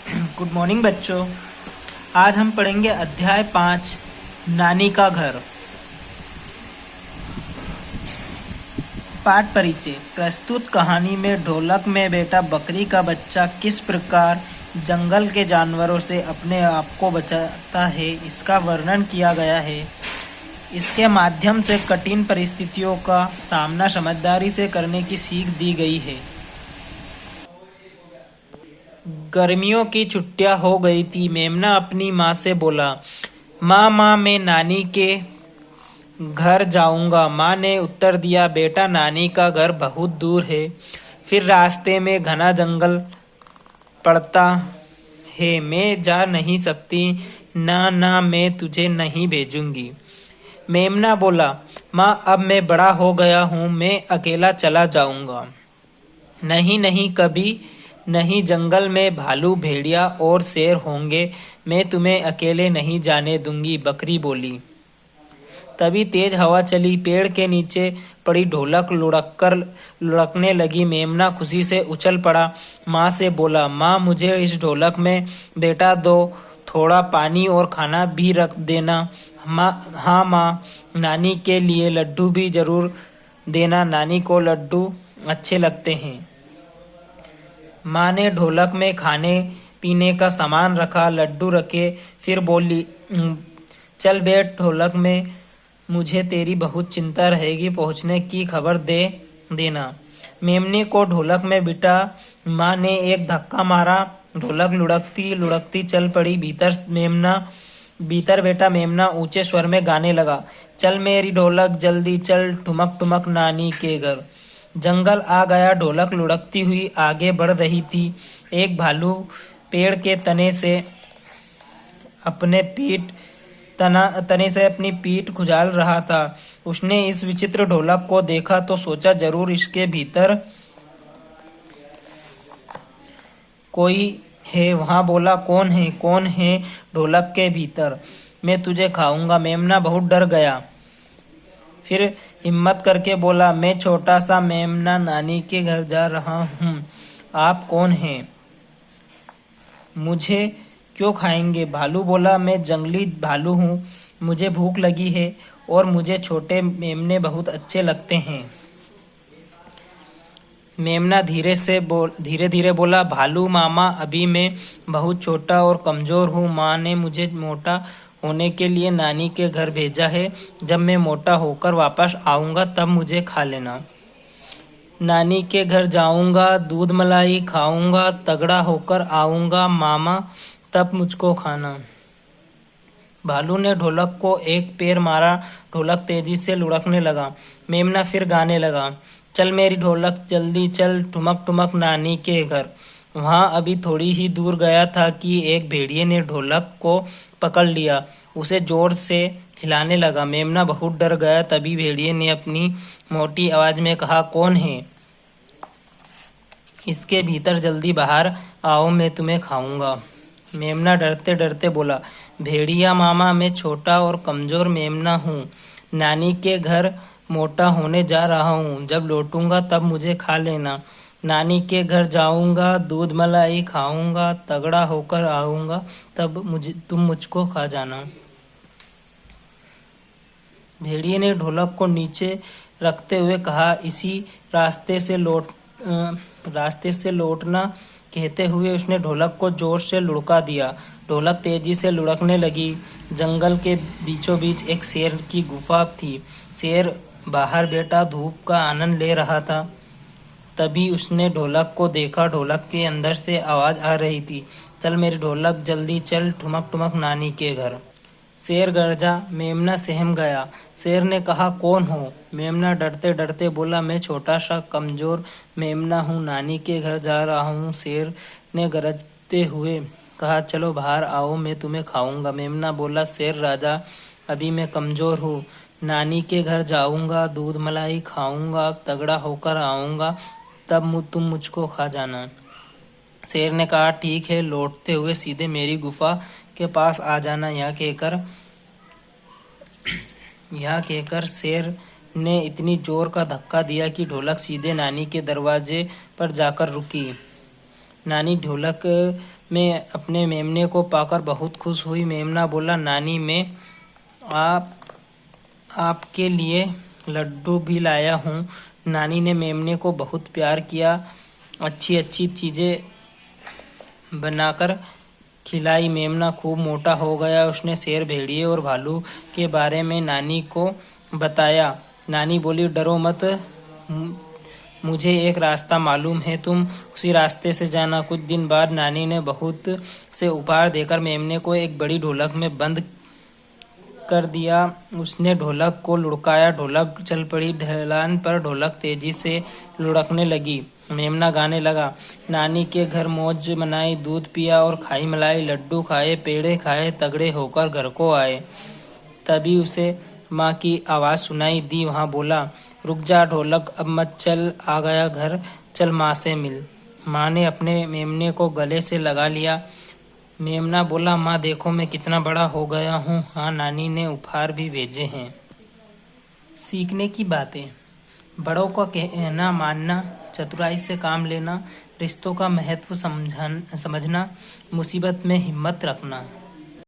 Good morning बच्चों। आज हम पढ़ेंगे अध्याय 5 नानी का घर। पाठ परिचय। प्रस्तुत कहानी में ढोलक में बैठा बकरी का बच्चा किस प्रकार जंगल के जानवरों से अपने आप को बचाता है, इसका वर्णन किया गया है। इसके माध्यम से कठिन परिस्थितियों का सामना समझदारी से करने की सीख दी गई है। गर्मियों की छुट्टियां हो गई थी। मेमना अपनी माँ से बोला, माँ मैं नानी के घर जाऊंगा। माँ ने उत्तर दिया, बेटा नानी का घर बहुत दूर है, फिर रास्ते में घना जंगल पड़ता है, मैं जा नहीं सकती। ना मैं तुझे नहीं भेजूंगी। मेमना बोला, माँ अब मैं बड़ा हो गया हूँ, मैं अकेला चला जाऊंगा। नहीं कभी नहीं, जंगल में भालू, भेड़िया और शेर होंगे, मैं तुम्हें अकेले नहीं जाने दूंगी, बकरी बोली। तभी तेज हवा चली, पेड़ के नीचे पड़ी ढोलक लुढ़कने लगी। मेमना खुशी से उछल पड़ा, माँ से बोला, माँ मुझे इस ढोलक में बैठा दो, थोड़ा पानी और खाना भी रख देना। हाँ माँ, नानी के लिए लड्डू भी जरूर देना, नानी को लड्डू अच्छे लगते हैं। माँ ने ढोलक में खाने पीने का सामान रखा, लड्डू रखे, फिर बोली, चल बैठ ढोलक में, मुझे तेरी बहुत चिंता रहेगी, पहुँचने की खबर दे देना। मेमने को ढोलक में बिठा माँ ने एक धक्का मारा, ढोलक लुढ़कती लुढ़कती चल पड़ी। भीतर बैठा मेमना ऊंचे स्वर में गाने लगा, चल मेरी ढोलक जल्दी चल, ठुमक ठुमक नानी के घर। जंगल आ गया, ढोलक लुढ़कती हुई आगे बढ़ रही थी। एक भालू पेड़ के तने से अपनी पीठ खुजाल रहा था। उसने इस विचित्र ढोलक को देखा तो सोचा, जरूर इसके भीतर कोई है। वहां बोला, कौन है ढोलक के भीतर? मैं तुझे खाऊंगा। मेमना बहुत डर गया, फिर हिम्मत करके बोला, मैं छोटा सा मेमना नानी के घर जा रहा हूँ। आप कौन हैं? मुझे क्यों खाएंगे? भालू बोला, मैं जंगली भालू हूँ, मुझे भूख लगी है और मुझे छोटे मेमने बहुत अच्छे लगते हैं। मेमना धीरे धीरे बोला, भालू मामा, अभी मैं बहुत छोटा और कमजोर हूँ। माँ ने मुझे मोटा होने के लिए नानी के घर भेजा है। जब मैं मोटा होकर वापस आऊंगा तब मुझे खा लेना। नानी के घर जाऊंगा, दूध मलाई खाऊंगा, तगड़ा होकर आऊंगा मामा, तब मुझको खाना। भालू ने ढोलक को एक पैर मारा, ढोलक तेजी से लुढ़कने लगा। मेमना फिर गाने लगा, चल मेरी ढोलक जल्दी चल, ठुमक ठुमक नानी के घर। वहां अभी थोड़ी ही दूर गया था कि एक भेड़िए ने ढोलक को पकड़ लिया, उसे जोर से हिलाने लगा। मेमना बहुत डर गया। तभी भेड़िए ने अपनी मोटी आवाज में कहा, कौन है इसके भीतर? जल्दी बाहर आओ, मैं तुम्हें खाऊंगा। मेमना डरते डरते बोला, भेड़िया मामा, मैं छोटा और कमजोर मेमना हूँ, नानी के घर मोटा होने जा रहा हूँ, जब लौटूंगा तब मुझे खा लेना। नानी के घर जाऊंगा, दूध मलाई खाऊंगा, तगड़ा होकर आऊंगा, तब तुम मुझको खा जाना। भेड़िए ने ढोलक को नीचे रखते हुए कहा, इसी रास्ते से लौटना। कहते हुए उसने ढोलक को जोर से लुढ़का दिया। ढोलक तेजी से लुढ़कने लगी। जंगल के बीचों बीच एक शेर की गुफा थी। शेर बाहर बैठा धूप का आनंद ले रहा था। तभी उसने ढोलक को देखा। ढोलक के अंदर से आवाज आ रही थी, चल मेरी ढोलक जल्दी चल, ठुमक ठुमक नानी के घर। शेर गरजा। मेमना सहम गया। शेर ने कहा, कौन हो? मेमना डरते डरते बोला, मैं छोटा सा कमजोर मेमना हूँ, नानी के घर जा रहा हूँ। शेर ने गरजते हुए कहा, चलो बाहर आओ, मैं तुम्हें खाऊंगा। मेमना बोला, शेर राजा, अभी मैं कमजोर हूँ, नानी के घर जाऊंगा, दूध मलाई खाऊंगा, तगड़ा होकर आऊंगा, तब तुम मुझको खा जाना। शेर ने कहा, ठीक है, लौटते हुए सीधे मेरी गुफा के पास आ जाना। यह कहकर शेर ने इतनी जोर का धक्का दिया कि ढोलक सीधे नानी के दरवाजे पर जाकर रुकी। नानी ढोलक में अपने मेमने को पाकर बहुत खुश हुई। मेमना बोला, नानी मैं आपके लिए लड्डू भी लाया हूँ। नानी ने मेमने को बहुत प्यार किया, अच्छी अच्छी चीज़ें बनाकर खिलाई। मेमना खूब मोटा हो गया। उसने शेर, भेड़िए और भालू के बारे में नानी को बताया। नानी बोली, डरो मत, मुझे एक रास्ता मालूम है, तुम उसी रास्ते से जाना। कुछ दिन बाद नानी ने बहुत से उपहार देकर मेमने को एक बड़ी ढोलक में बंद कर दिया। उसने ढोलक को लुढ़काया, ढोलक चल पड़ी। ढलान पर ढोलक तेजी से लुढ़कने लगी। मेमना गाने लगा। नानी के घर मौज मनाई, दूध पिया और खाई मलाई, लड्डू खाए, पेड़े खाए, तगड़े होकर घर को आए। तभी उसे माँ की आवाज़ सुनाई दी। वहाँ बोला, रुक जा ढोलक, अब मत चल, आ गया घर, चल माँ से मिल। माँ ने अपने मेमने को गले से लगा लिया। मेमना बोला, माँ देखो मैं कितना बड़ा हो गया हूँ। हाँ, नानी ने उपहार भी भेजे हैं। सीखने की बातें। बड़ों का कहना मानना, चतुराई से काम लेना, रिश्तों का महत्व समझना, मुसीबत में हिम्मत रखना।